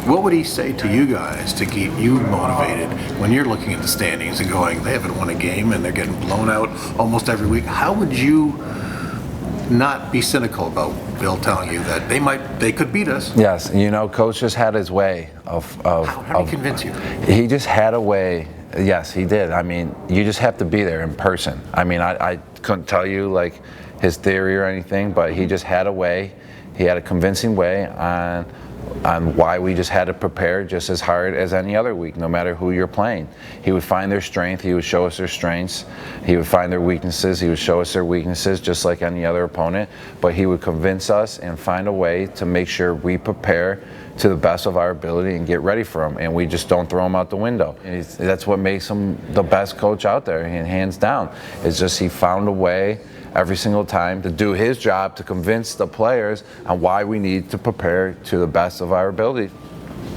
What would he say to you guys to keep you motivated when you're looking at the standings and going, they haven't won a game and they're getting blown out almost every week? How would you not be cynical about Bill telling you that they could beat us? Yes, Coach just had his way of how did he convince you? He just had a way. Yes, he did. I mean, you just have to be there in person. I mean, I couldn't tell you like his theory or anything, but he just had a way. He had a convincing way on why we just had to prepare just as hard as any other week, no matter who you're playing. He would find their strength, he would show us their strengths, he would find their weaknesses, he would show us their weaknesses just like any other opponent, but he would convince us and find a way to make sure we prepare to the best of our ability and get ready for him, and we just don't throw him out the window. And that's what makes him the best coach out there, and hands down. It's just he found a way every single time to do his job to convince the players on why we need to prepare to the best of our ability.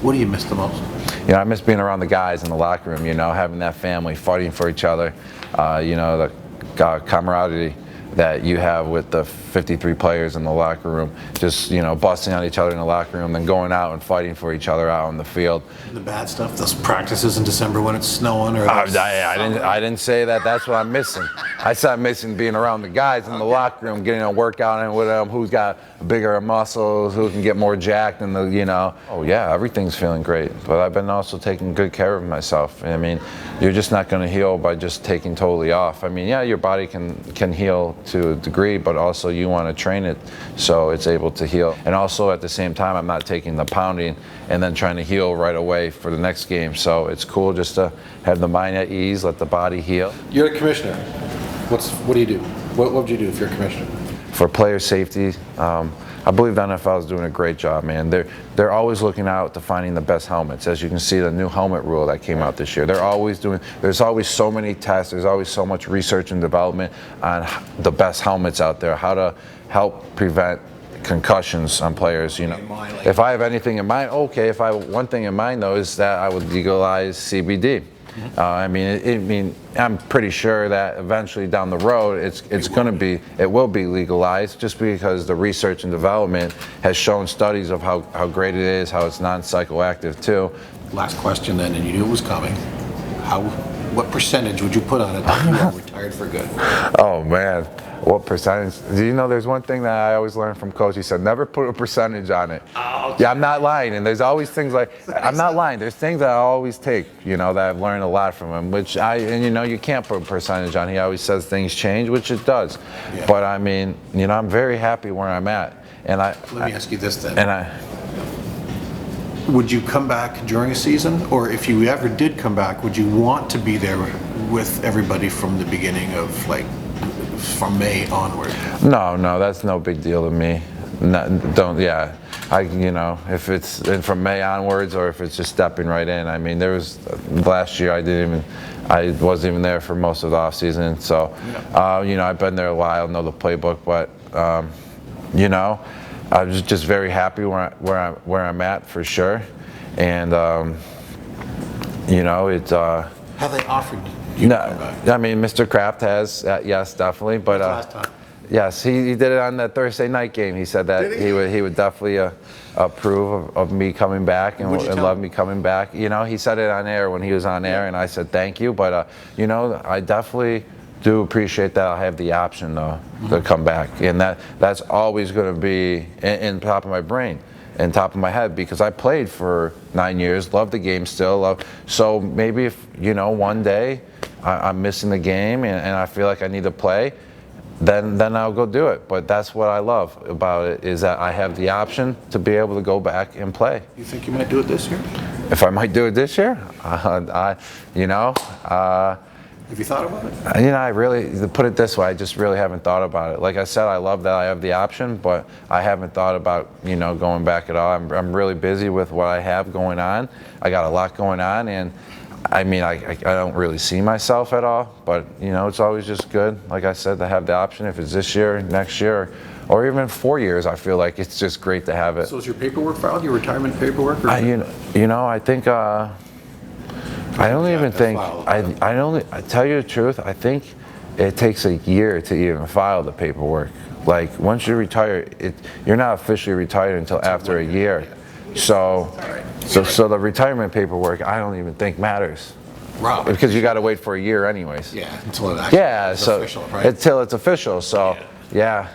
What do you miss the most? I miss being around the guys in the locker room, having that family, fighting for each other, the camaraderie that you have with the 53 players in the locker room, just busting on each other in the locker room, then going out and fighting for each other out on the field. The bad stuff, those practices in December when it's snowing, or I didn't say that. That's what I'm missing. I said I'm missing being around the guys in the locker room, getting a workout in with them, who's got bigger muscles, who can get more jacked, and oh yeah, everything's feeling great. But I've been also taking good care of myself. I mean, you're just not going to heal by just taking totally off. I mean, yeah, your body can heal to a degree, but also you want to train it so it's able to heal. And also at the same time, I'm not taking the pounding and then trying to heal right away for the next game. So it's cool just to have the mind at ease, let the body heal. You're a commissioner. What do you do? What would you do if you're a commissioner? For player safety, I believe the NFL is doing a great job, man. They're always looking out to finding the best helmets. As you can see, the new helmet rule that came out this year, there's always so many tests, there's always so much research and development on the best helmets out there, how to help prevent concussions on players. If I have anything in mind, okay. If I have one thing in mind, though, is that I would legalize CBD. I'm pretty sure that eventually down the road it will be legalized, just because the research and development has shown studies of how great it is, how it's non-psychoactive too. Last question then, and you knew it was coming. What percentage would you put on it that you are retired for good? Oh man, what percentage? Do you know there's one thing that I always learned from Coach? He said, never put a percentage on it. Oh, okay. Yeah, I'm not lying. And there's always things like, I'm not lying. There's things that I always take, that I've learned a lot from him, you can't put a percentage on. He always says things change, which it does. Yeah. But I mean, I'm very happy where I'm at. And let me ask you this then. Would you come back during a season, or if you ever did come back, would you want to be there with everybody from the beginning of, from May onward? No, that's no big deal to me. If it's from May onwards, or if it's just stepping right in. I mean, there was last year I wasn't even there for most of the off season. So, I've been there a while, know the playbook, but I was just very happy where I'm at for sure, and have they offered you to come back? I mean, Mr. Kraft has, yes, definitely, but last time? Yes, he did it on that Thursday night game. He said that he would definitely approve of me coming back and love me coming back. He said it on air when he was on air, and I said thank you, but I definitely do appreciate that I have the option to come back, and that's always going to be in top of my brain and top of my head, because I played for 9 years, love the game still, so maybe if one day I'm missing the game and I feel like I need to play, then I'll go do it. But that's what I love about it, is that I have the option to be able to go back and play. You think you might do it this year? If I might do it this year, have you thought about it? I really, to put it this way, I just really haven't thought about it. Like I said, I love that I have the option, but I haven't thought about, going back at all. I'm really busy with what I have going on. I got a lot going on, and I mean, I don't really see myself at all, but, it's always just good, like I said, to have the option. If it's this year, next year, or even 4 years, I feel like it's just great to have it. So is your paperwork filed, your retirement paperwork? I think, I tell you the truth, I think it takes a year to even file the paperwork. Like, once you retire, you're not officially retired until after a year. So, so the retirement paperwork, I don't even think matters. Rob. Because you got to wait for a year anyways. Yeah, until it actually is official, right? Until it's official. So, yeah.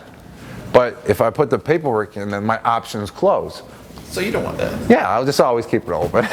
But if I put the paperwork in, then my options close. So you don't want that. Yeah, I'll just always keep it open.